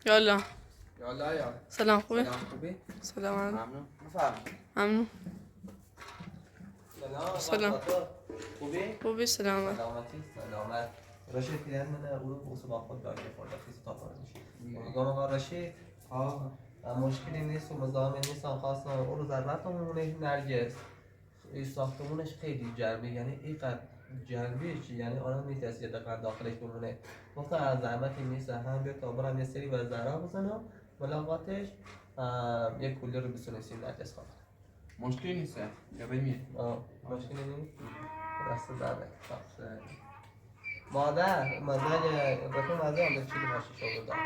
يلا يلا يلا سلام خوبی؟ سلام خوبی؟ سلام علیکم. ممنون بفرم ممنون. سلام سلام. خوبی سلامت. سلامت رشید پیرن من او با خود داشته خورده خیلی تا پاره میشه گام آقا رشید مشکلی نیست و مزاحم نیست خواستم اون رو ضربتمونه نرگس ساختمونش خیلی جربه یعنی اینقدر جنبه چی یعنی آنم نیست از یه دقیقه داخلش بمونه گفتم از زحمتی نیست هم بیا تا برم یه سری و زهرا بزنم ملاقاتش یک کولر رو بسونیسیم در دست خواهد مشکلی نیست یا بمیر مشکلی نیست دست داره مادر رفت مادر هم به چیلی باشی شو بودم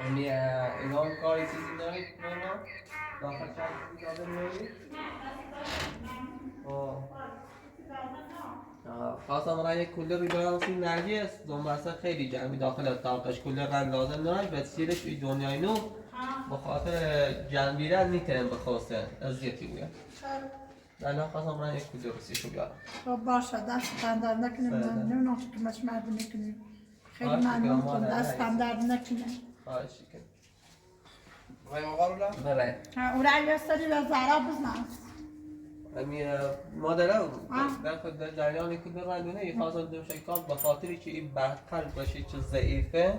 یعنی اینا کاری چیزی دارید نینا؟ داخل چند چیزی داده میارید؟ خواستم را یک کولر رو بیارم واسه نرگس دنبالسه خیلی جمعی داخل اتاقش کولر رنگ لازم دارد به سیرش توی دنیای نو بخاطر جنبی را نیترم بخواسته اذیتی بوید الان خواستم را یک کولر رو سیشو بیارم خب باشه دستتان در نکنیم نمیدونم که کمش مردم میکنیم خیلی ممنون کن دستم در نکنیم خواهشی کنیم بخوایم آقا رو لب؟ بله او را یه سری به زهرا بزنم مادرم در جریان کولر رنگونه ای خواستم دو شکال به خاطری که این برقل باشه چه ضعیفه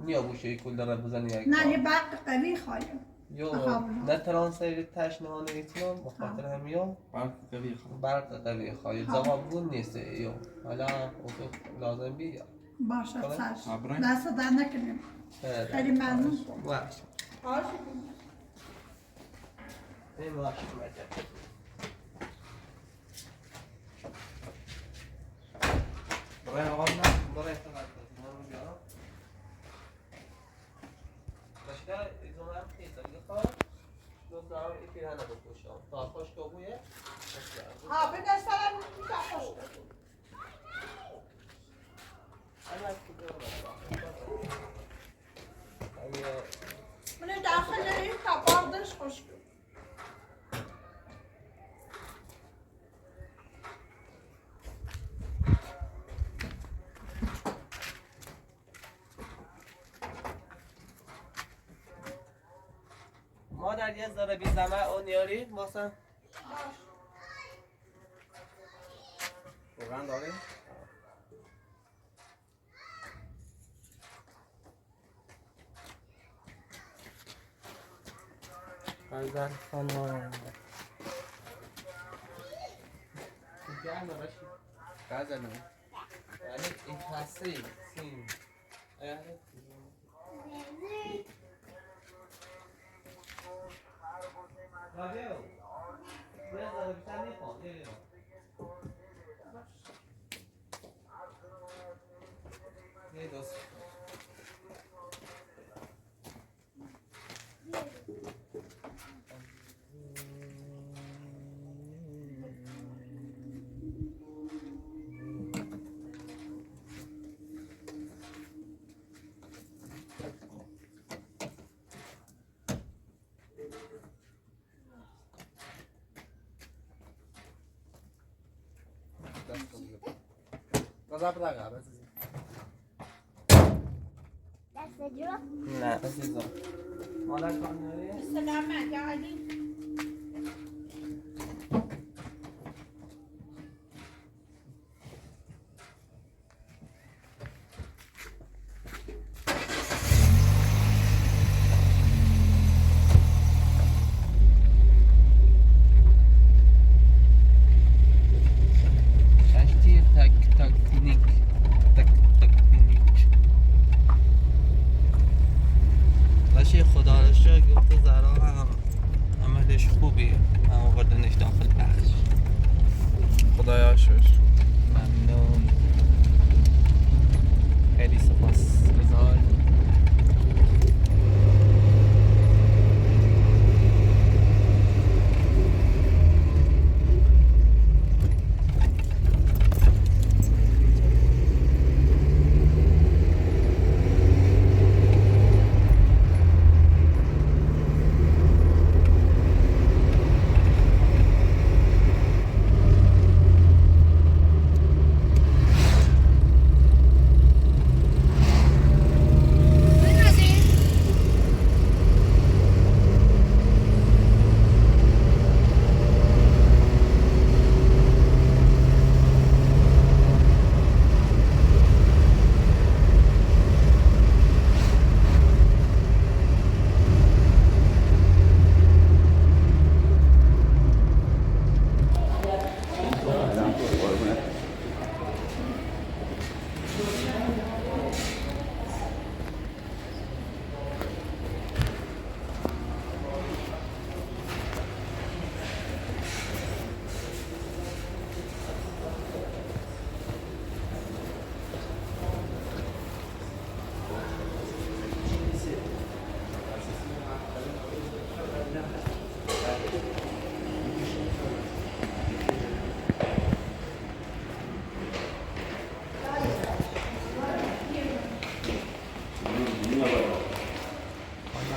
نیا بوشه این کولر رو بزنی نه یه برق قوی خواهیم یو نه ترانسفر تشنه نیستم بخاطر همین برق قوی خواهی جواب بون نیست یو حالا لازم بیا باشه چشم دست در نکنیم خیلی ممنون کن باشه این باشه بخوایم آقا رو لب؟ برای احتمال رو بیارم رشیده ایزونه هم خیلی دیگه خواهد دوست دارم این پیرهنه بپوشم تا خوش که بویه به دستم میشه خوش من داخل این کباردش خوش کن مادر یه ذره بی زمه اون یاری واسه واقعا داری؟ غزل خانم گرم رشید غزل نه یعنی این کسی سیم رابیو یه ذره بیشتر نیخوام یه دوست نظر بلغه بس دست جو؟ نه عزیزم مادر کار ناری؟ سلامت یا علی خدایا شکر ممنون خیلی سپاس گزار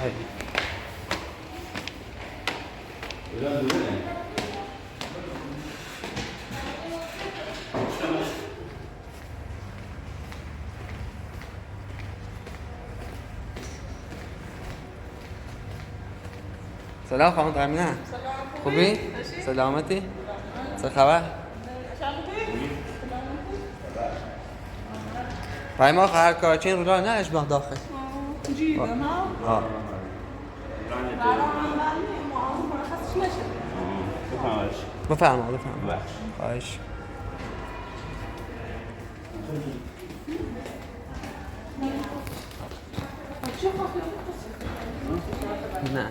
هادي. سلام خانم تامینه. خوبی؟ سلامتی؟ چه خبر؟ ما هر کارچین رولا نه اشباه داخل. آه. بفرما. خواهش. نه.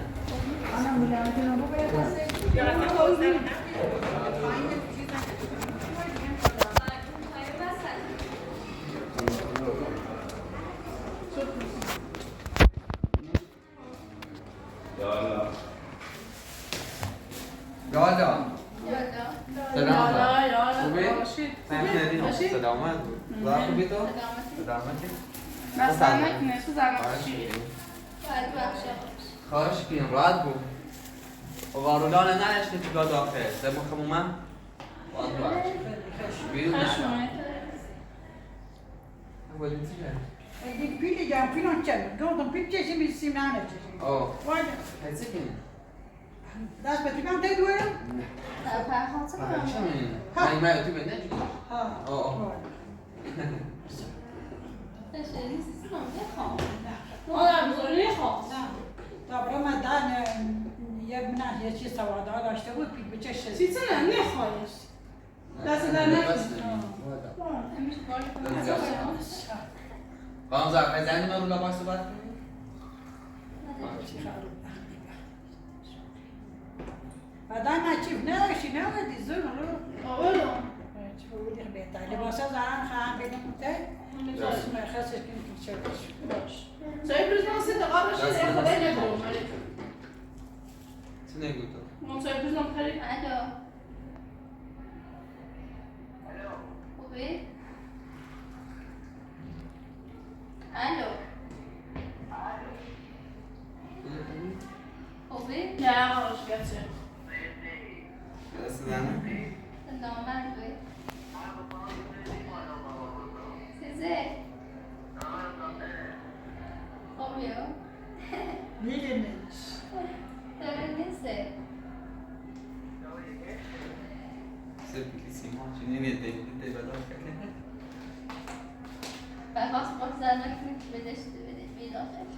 يلا سلام خوبی؟ سلامت خوبی تو؟ سلامتی؟ خواهش کنیم راحت بود و وارولان نرشتی تو گاه داخل زمون خمومه باید باید بیرون نشون بودیم چی کرد؟ دیگه پیلی جان پیلان چند گفتم پیل چشم بیستیم نه چشم اوه واجه حسی کنیم دست به تکم تک دویرم؟ چه می‌بینی؟ من تو بینه جوی؟ اوه مادر بزرگی خواه تا برای مدن یک منه یه چیز سواده داشته بود پیل به چشم چیزی نه نخواهش دست در نکنی خانم زرقه زنی من رو لباس صحبت کنیم؟ بعدن نچیف نداشتی نبودی زور رو آولو چه بودی بهتر لباسا زن خواهم بدیم بوده خواستش کنیم که چه باش سایه پروز من سه دقیقه باشید خدای نگو چه نگو تو؟ من سایه پروز من خرید خوبی؟ الو خوبی؟ نه آقاش گرچه دست زنه؟ سلامت بی سیزه خوبی ها؟ میدونیش داره نیسته Semplissimo, ci ne vede te veloce. خواست باش زن نکنید بدش بیداخل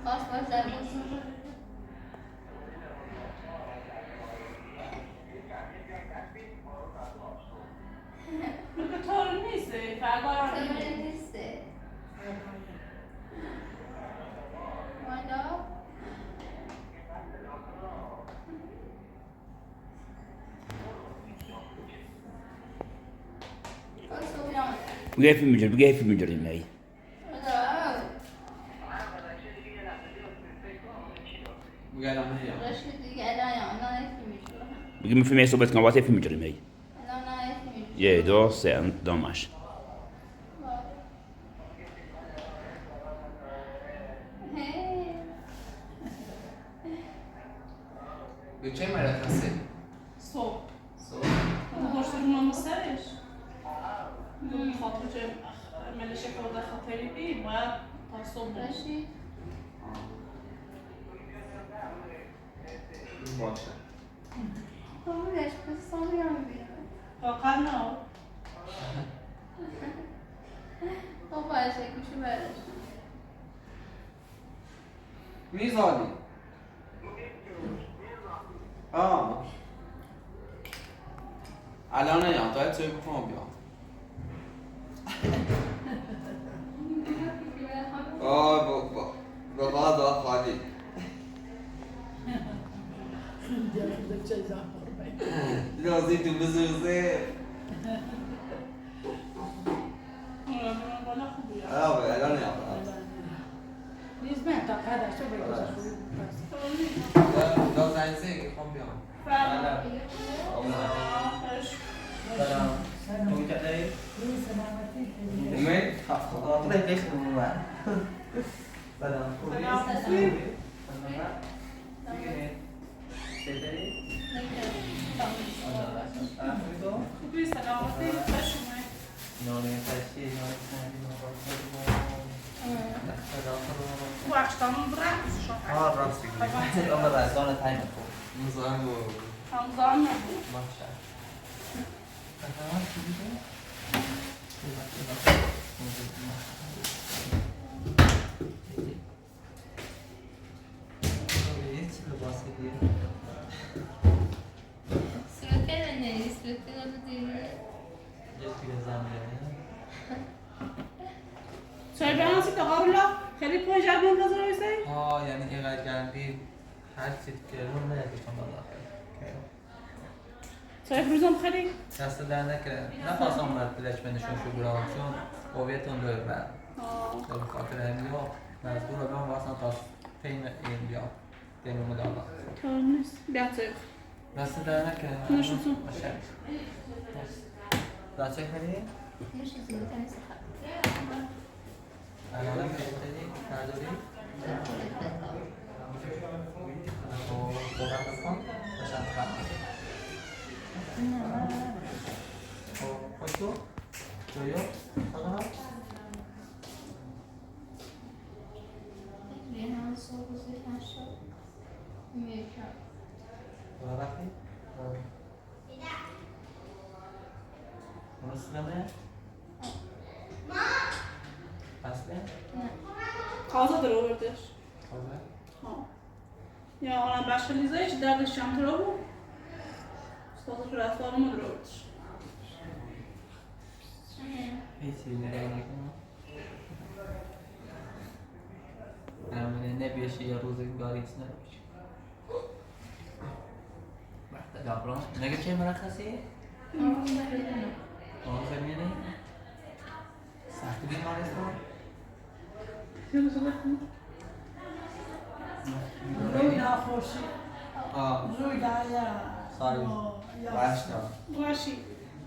خواست باش زن بسون مگه طور نیسته فرقا رو سمره نیسته مالا بگه فیلم می‌داریم هی. بگه الان نه یا رشد دیگه الان یا نه نمی‌شوره بگه من فیلم صحبت کنم واسه فیلم می‌داریم هی. الان نه نمی‌شوره یه دو سه دامش. به چه مرخصه؟ صبح صبح پشت رو سرش خاطر چه ملشه خورده خاطری بی باید تا صبح رشید باشه خودش پس سامی هم بیرون واقعا نه خب باشه کشو برش میزانی الان نه یا تا چه بکنم بیام بابا خالی لازم تو بزرزه بالا خوبی الان نه نیست من تا قدر شو بگذار دا زنسه که خواهم بیام سلام تو چطوری؟ سلامتی اومد؟ خاطر بیش نمونه سلام خوبی؟ سلام. خوبی؟ چطوری؟ خوبی سلامتی خوش اومد. نانه خشی، نانه سنگی، وقتامون برقص شد. راستی گویی اما رزان تایم خوب مزاحم و همزان نبود. ماشاءالله چی لباسی دیگه؟ صورت نه صورت رو دیگه یه توی زمینه چای بیانسی که قبلا خیلی پنجاب منتظر هستی؟ یعنی اینقدر گندی هر چیز که رو نمیتونم داخل چای فروزم خیلی دست در نکرد نخواستم مرد بلش بندشون شو برام چون قویتون دور برم به خاطر همین مجبور رو بیام واسه تا پین این بیام دینو مدالا طور نیست بیا چای دست در نکرد نوشتون. باشه داچه کنی؟ یه چیزی تنیس خواهد الان کشتری؟ نداری؟ بودم بکن باشم خواهد خوش تو؟ جویو؟ خواهد؟ یه هم صبح زیر نشد میکرد رفتی؟ مسلمه؟ اصله؟ تازه در آوردش. تازه؟ یا آن بخش لیزایش دردش چند تا بود؟ تازه تو رفتارمون در آوردش. هیچی نگاه نکنم همینه نبیشی یا روزگاری است نبیشی وقت دابران نگه چه مرخصی؟ آن زمینه؟ سخت بیمارستان؟ روی نخوشی روی دایا ساری باشتا باشی.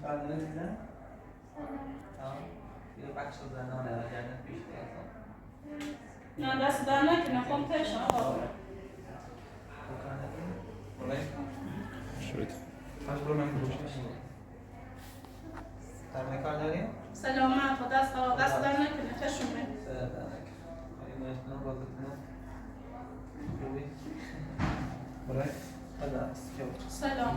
قانون دیدن؟ یه بخش زنانه و جنت بیشتر از نه دست در نکنه خون تشن آقا. شوید در مکان داریم؟ سلامت و دست در نکنه تشونه. سلام.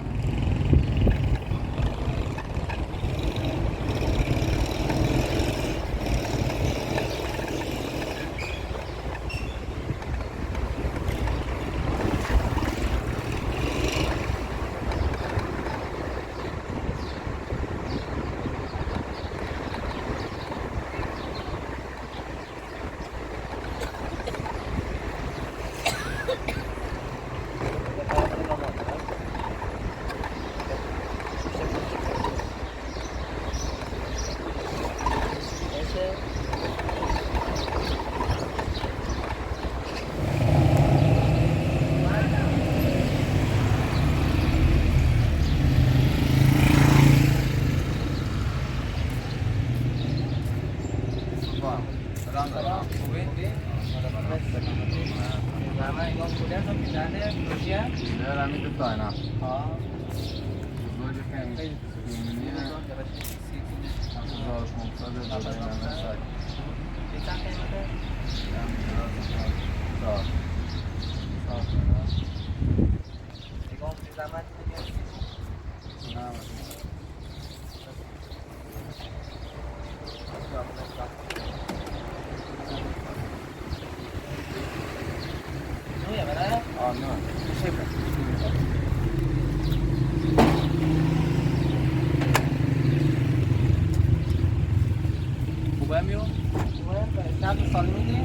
خوبه میو؟ خوبه؟ چند سال میدی؟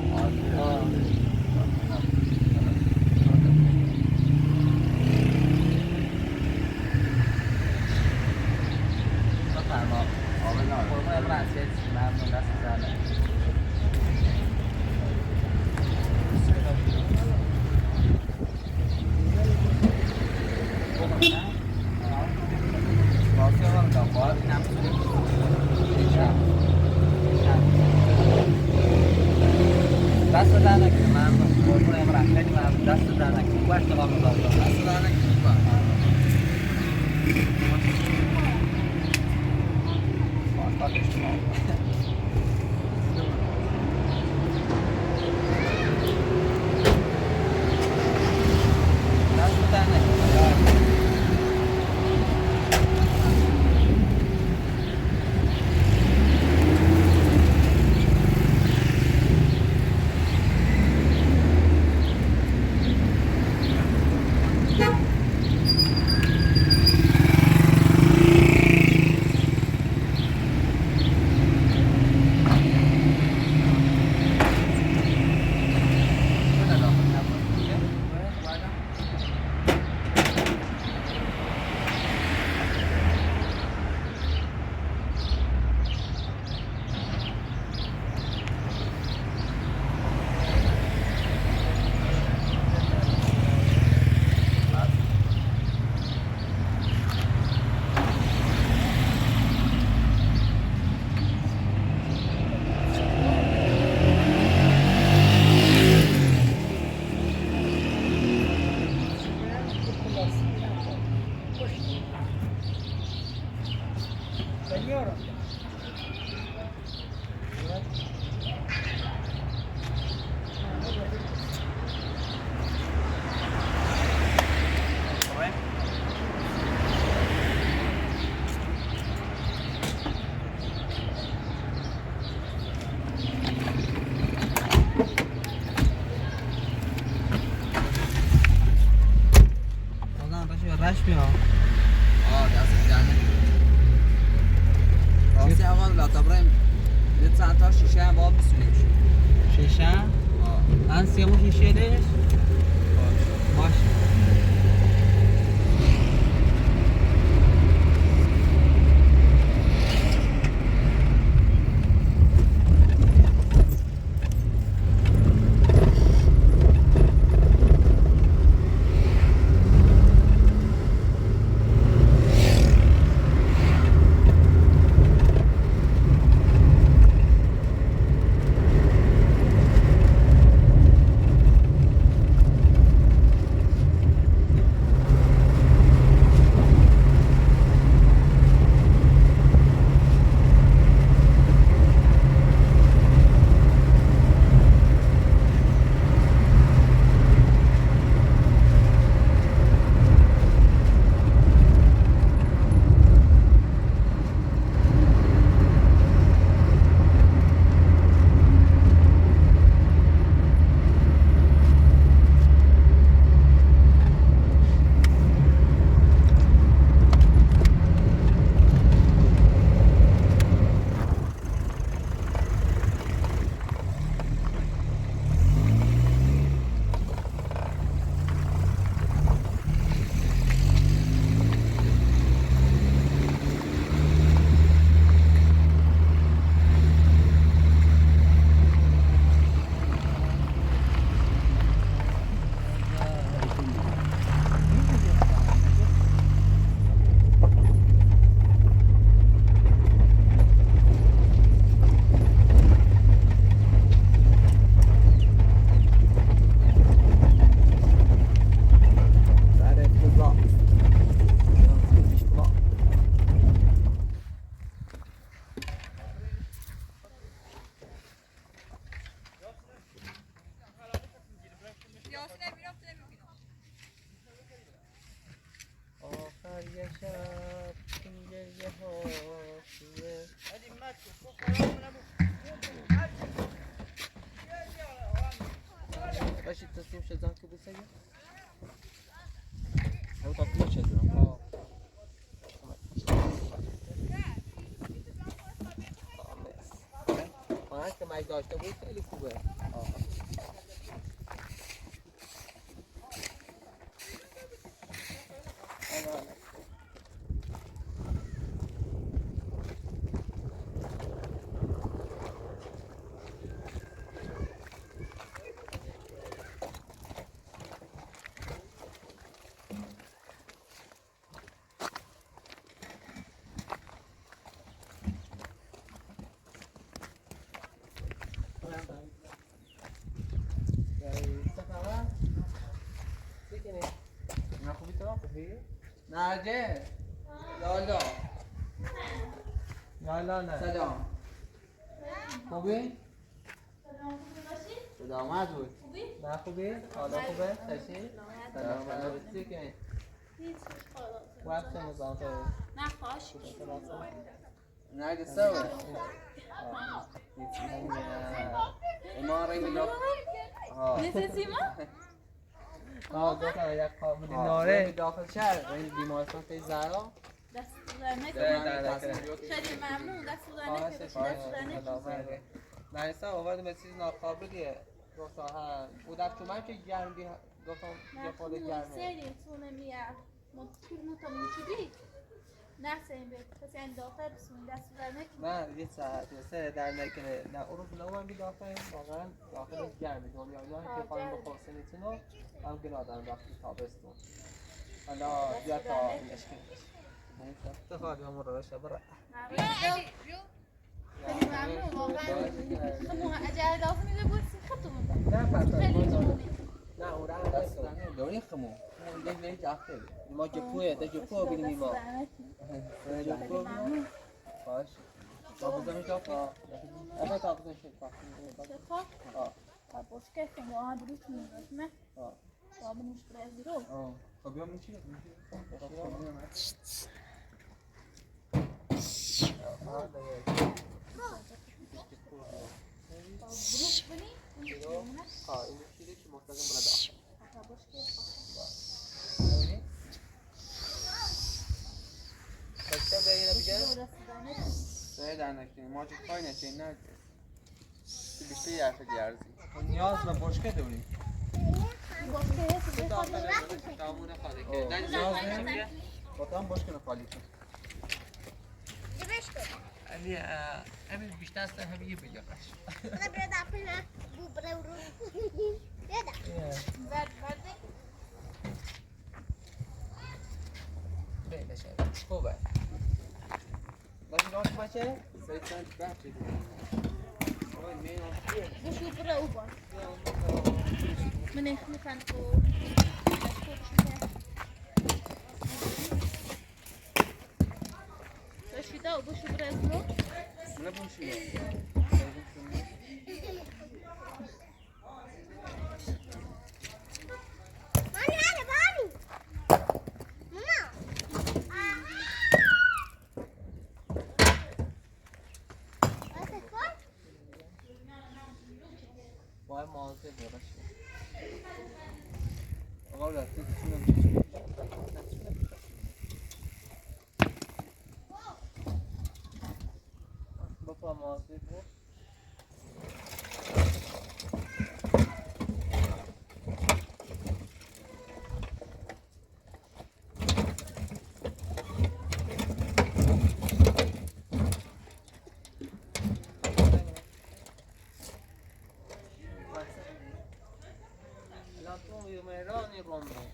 دست در نکنه من قربون امرا خیلی ممنون دست در نکنه باش تو قام داد دست در نکنه رش بیا دست جنه راستی آقا لاتا برایم یه چند تا شیشه هم باید بسونیم شیشه من سیمون شیشه دهش باشه باشید تسلیم شد زن که بسید او تطلع شد برم خواهد که مجد داشته بود خیلی خوبه نرجس لالا لالا نه سلام خوبی؟ سلامت بود نه خوبی؟ حالا خوبه؟ خوشی؟ سلامت که وقت نظام تو نخواهش نرجس سوه ما رای میدو گفتم یک قابلی رای ناره داخل شهر رای بیمارستان خیلی زهرا دست بزرگ خیلی ممنون دست بزرگ نرسا آوردم به چیز ناقابلیه گفتم ها بودم تو من که گرم گفتم یه خود گرمه سری تونه میاد مطمئن چی نحسن بيت بس يعني داخل بس من دست فرنك نه یه ساعت یه سه در نکنه نه اون رو نمون بی داخل واقعا داخل گرمه دنیا که خواهیم بخورسن ایتونو هم گناه دارم وقتی تابستون حالا بیا تا این اشکل تو خواهی همون روش برا خیلی ممنون واقعا خب اجازه داخل میده بود خودتون نه پس خیلی جوونی نه اون رو دست دونی خمو دیگه نه جاخته ما جپوه تا جپو ببینیم ما جپو باش تا بزنیم جپو اما تا بزنیم شفا اه باش كيف ما بروش من اسمه اه بابا مش برازيلو خب بیا میچی بروش بني اه این چیزی که محتاجم برای باش كيف بچه بگیره بگه سه در نکنیم ما چه کاری نکنیم نه که بیشتر یه حرف دیارزی نیاز به بشکه داریم باش كيف تامونه خالی که نیاز نمیگه بطام بشکه نخالی کن علی همین بیشتر از همین یه بگه انا بريد اعملها ببرورو يدا برد بله شاید خوبه باشه راست باشه سه چند بحثی آقای مینو بشو برا اوبا من يخلفن كو بشو وبشو برا اسمه نبوشی مامي انا بابي ماما باید مواظب باشه آقا رفتی بپا مواظب بود مهرانی رومو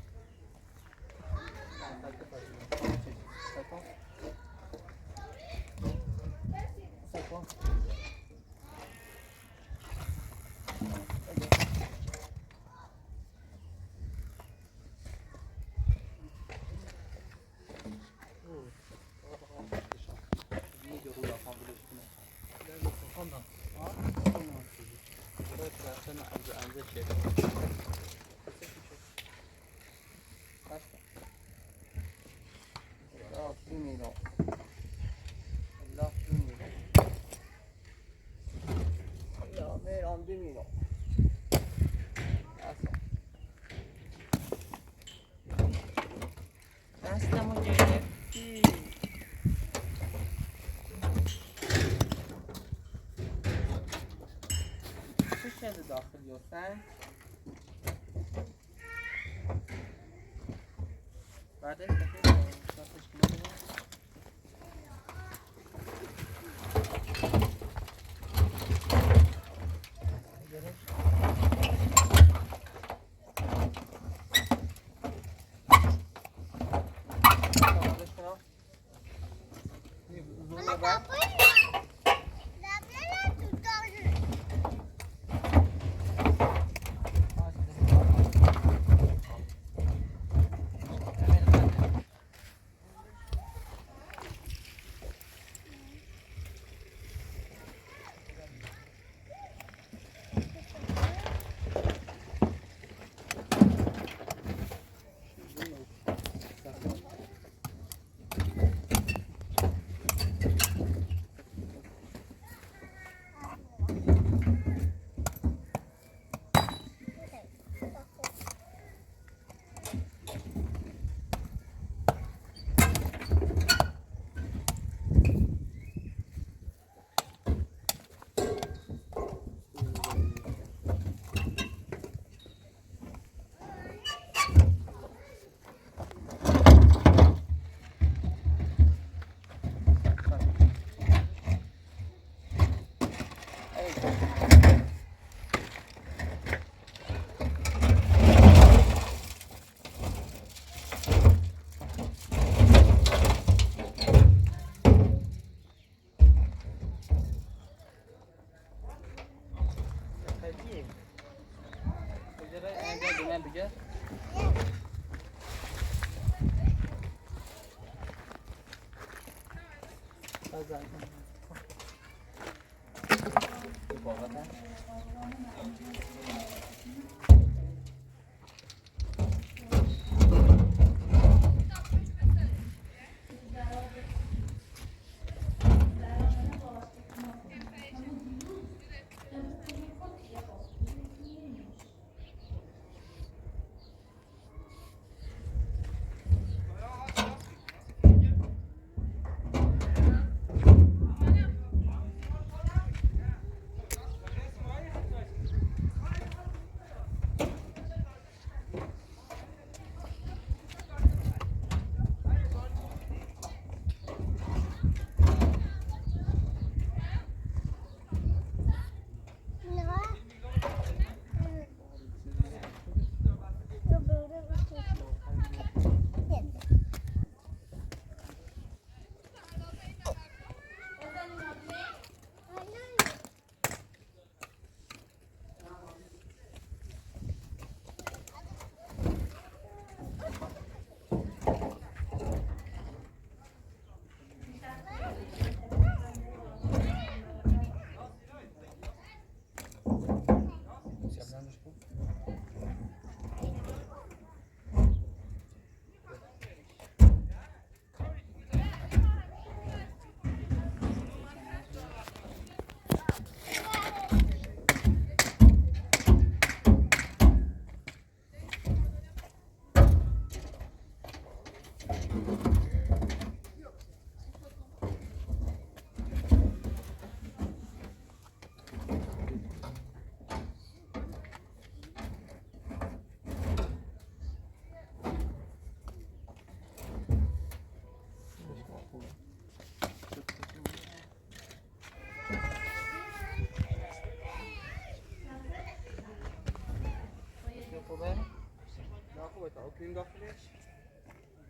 دستمو گرفتی چه شده داخل یوسن؟ بعدش بخیر شاتش کنم من بگه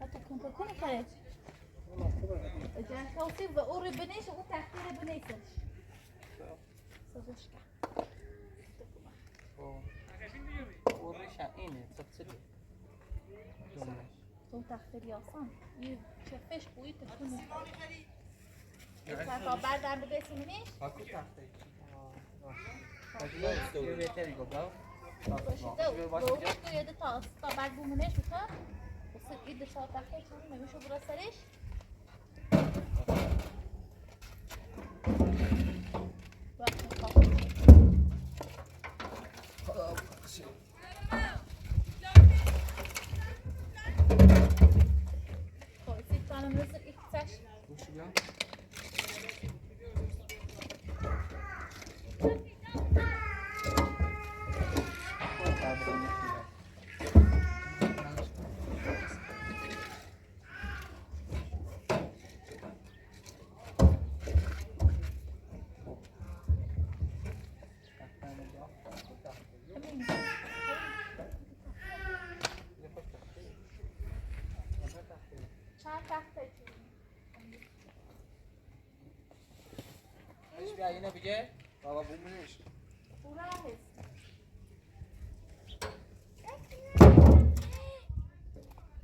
حتى كنت أكون خارج. جاء توصيف وأوري بنيش وتحتيه بنيسش. صدقش كا. وريش عيني تصدق. تو تحتيه ياصان. يشفش قوي تكون. إذا بعد عند بيت منيش. اكو تحته اجلا بهتری گفتم باشه تو یاد تا بعد بومنش وكا وصل ايد شاطر تحتيه شو ما بيشوف راسليش. بیا اینو بگه بابا بومونش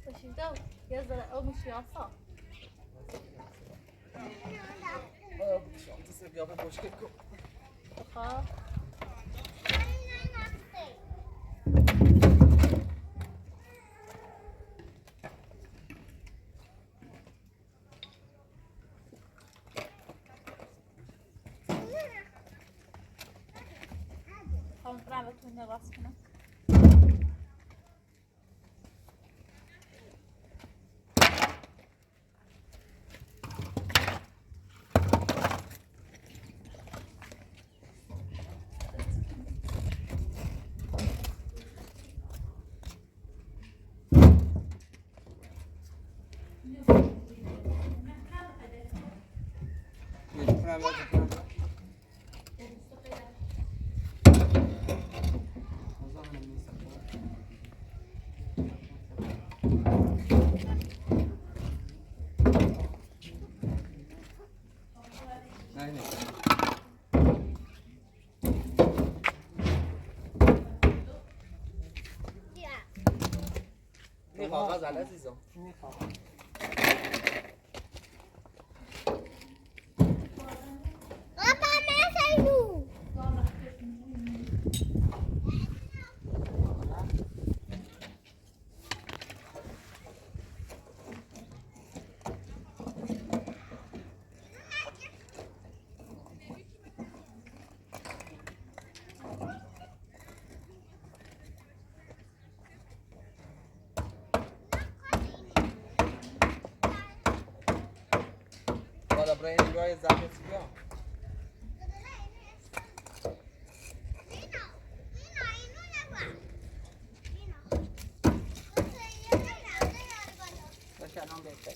فشيدو يزرع أو مش يعصى. شانس بیا به مشکل کن. خب. هم برامتون نراس کنم. کاغذ عزیزم بابا نسایدو بالا برای نگاه زحمت بیا باشه الان بهتره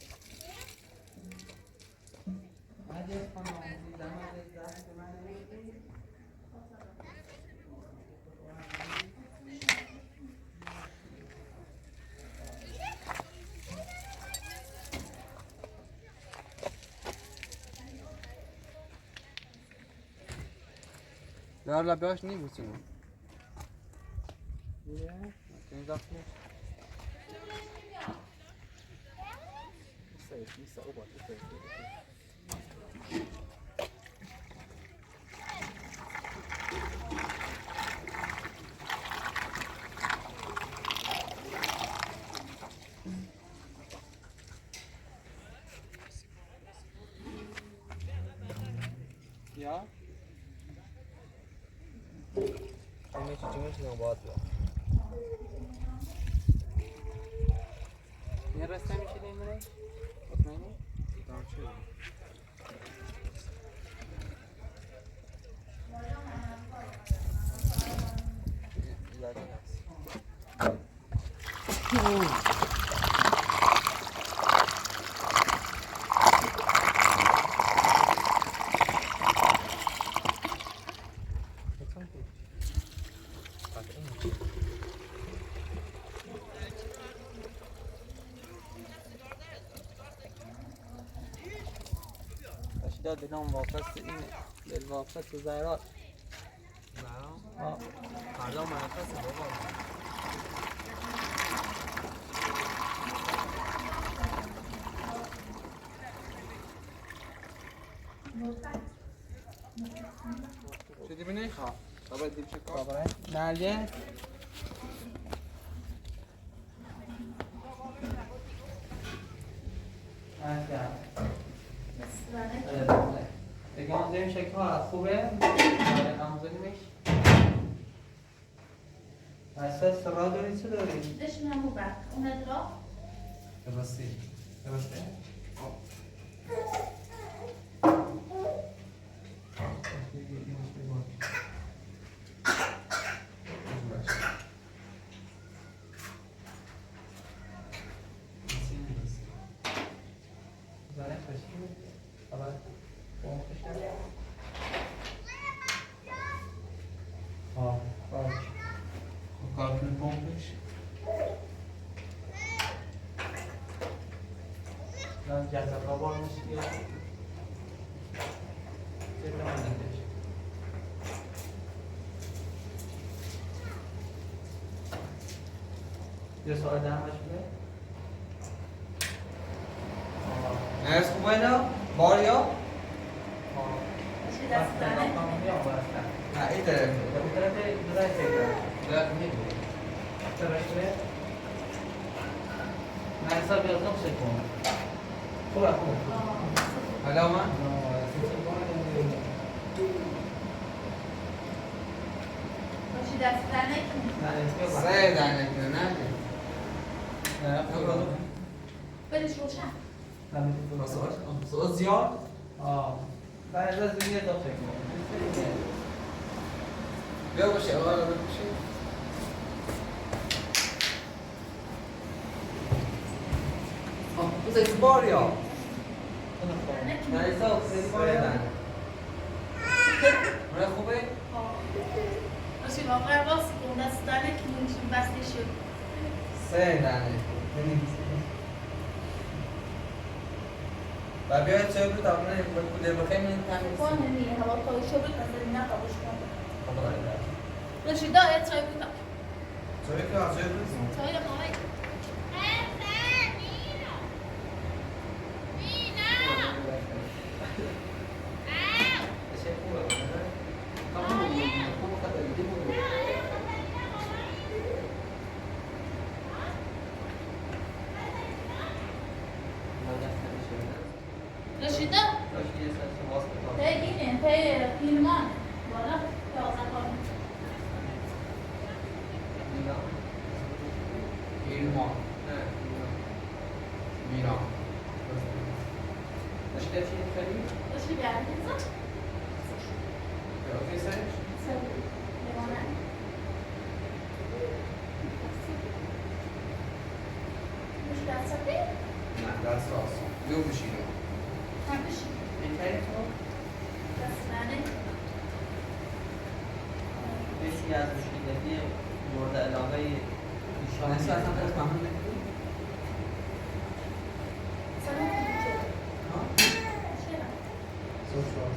نه لباش نمی‌تونم. نه، این دفعه. میسه او باید یا چیزی باید بیا یه رسته میشه دیمونه؟ مطمئنی؟ دام چه؟ اشتاد دلم واپس اینه دل واپس و زهرات زهرات؟ فردا منفسه بابا شدی بینی؟ خواه بابا دیم چه کار؟ بابا نرگه؟ بگم زمین شکل خوبه؟ نموزنیمش؟ اساس را داری چه داری؟ دشمن همو بک اون ادرا درسته درسته؟ Kalkül pompış. Lan jasa varmış diye. Selam demiş. یه سوال دهمش بده. نه خوبه نه؟ باریا؟ چی دست داره؟ نه این طرف به طرف درای فکر. نه نمی‌دونم طرفه. من حساب یادم سکون. خوبه خوب. حالا من؟ چی دست داره؟ سه دانه نه بدش روشن صدا زیاد؟ بعد از دیگه دو فکر. بیا باشه آره باشه بذار باریا نه ایسا باریا نه خوبه؟ باشه واقعا راست کن دست داره که نمیشون بسته شد سه دانه و بیاید چه بود آقای بوده بخیم این تمیز کن نمیه هوا پای شد مثلا نه قبوش کن خدا رشیدا اترای بودم چه که آجه بود؟ تای ماهی ایلمان نه میران مشکل چی می‌کنی؟ داشتی بیارم اوکی سرش؟ بمانم مشکل هستی؟ نه دست راست یو بشیرم نمیشی می‌کنی تو؟ دست منه بسیاری از مشکلاتی مورد علاقه ایشان نسی اصلا خیلی فهمون نکنی؟ سلام کنید ها؟ چرا؟ سوشوار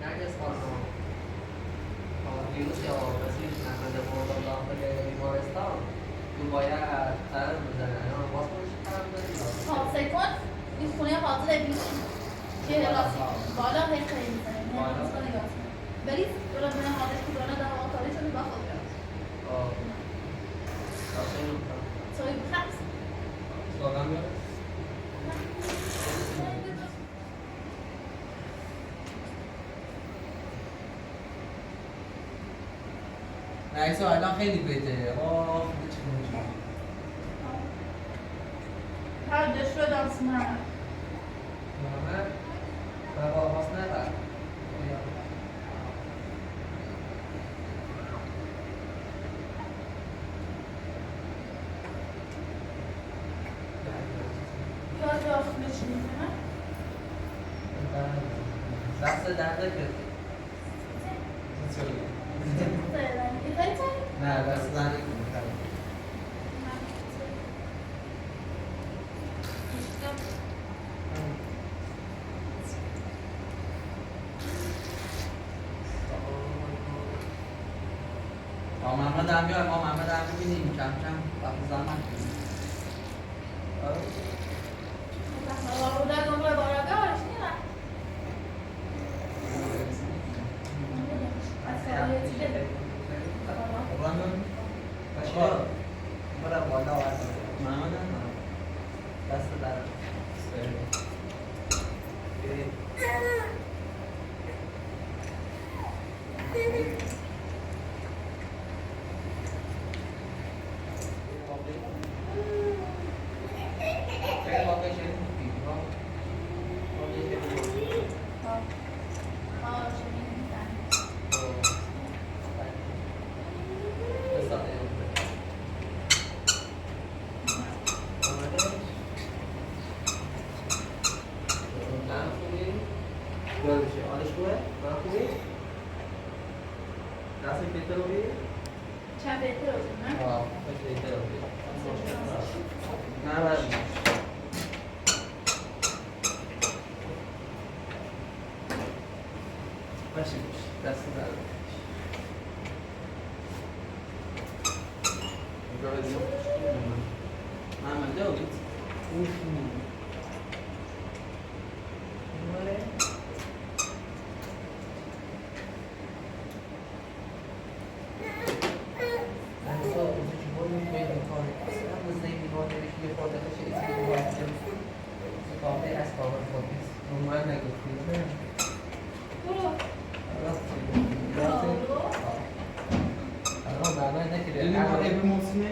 نرگس خانم دیروز یا رسید نقل مورد داخل بیمارستان تو باید قرار بزنه الان باز کنش قرار داری؟ حافظه کن این خونه حاضر بیشی که راستی بالا هی خیلی میزنه بالا؟ نگاه کن برید برو بینه حاضر که برانه در آتاری شده با خود برد سوی بخبس سلام بیاره؟ رئیسا الان خیلی بده آه خوبه چه کنم هر دش رو دانس من محمد و با حسن نبر یاد رافت بشینیم دست درد کرد نه دست درد کرد با محمد هم بیار ما محمد هم ببینیم کم کم وقت زحمت کنیم برای بالا و محمد هم دست درد محمد داوود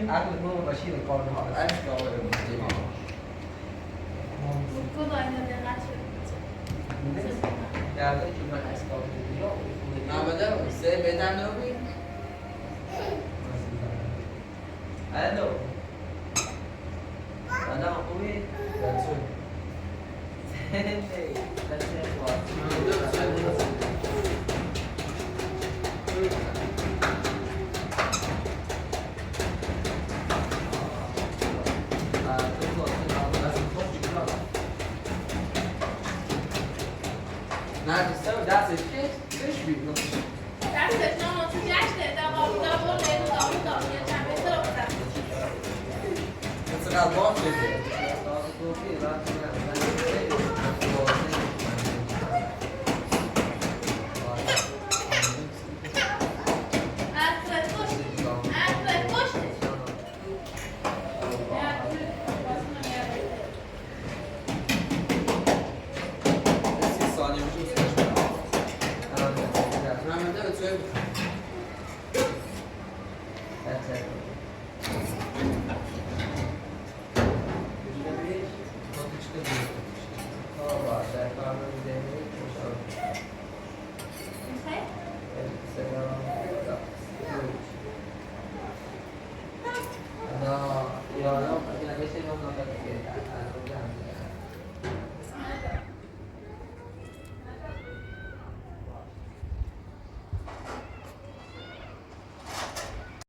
عقل ما رشید کار ها از کار درده که من از کار محمد داوود سه بدن نبی الو انا خوبی دستش کش بیرون دستش نامو تو جشنه دقیقا دارو چند بهتر رو بزن چقدر باز شده